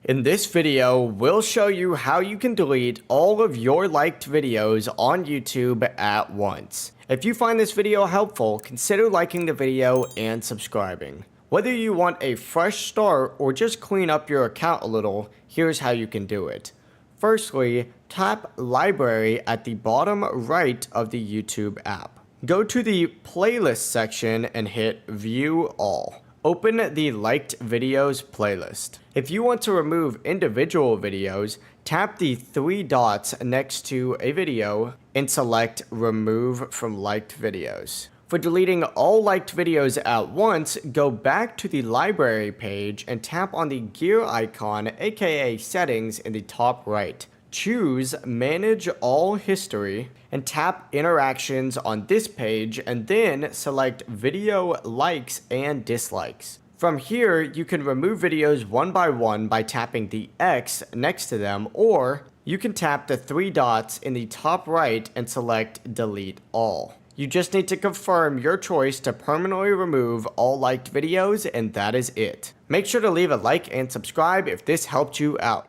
In this video, we'll show you how you can delete all of your liked videos on YouTube at once. If you find this video helpful, consider liking the video and subscribing. Whether you want a fresh start or just clean up your account a little, here's how you can do it. Firstly, tap Library at the bottom right of the YouTube app. Go to the Playlist section and hit View All. Open the Liked Videos playlist. If you want to remove individual videos, tap the three dots next to a video and select Remove from Liked Videos. For deleting all liked videos at once, go back to the library page and tap on the gear icon, aka Settings, in the top right. Choose Manage All History and tap Interactions on this page and then select Video Likes and Dislikes. From here, you can remove videos one by tapping the X next to them, or you can tap the three dots in the top right and select Delete All. You just need to confirm your choice to permanently remove all liked videos, and that is it. Make sure to leave a like and subscribe if this helped you out.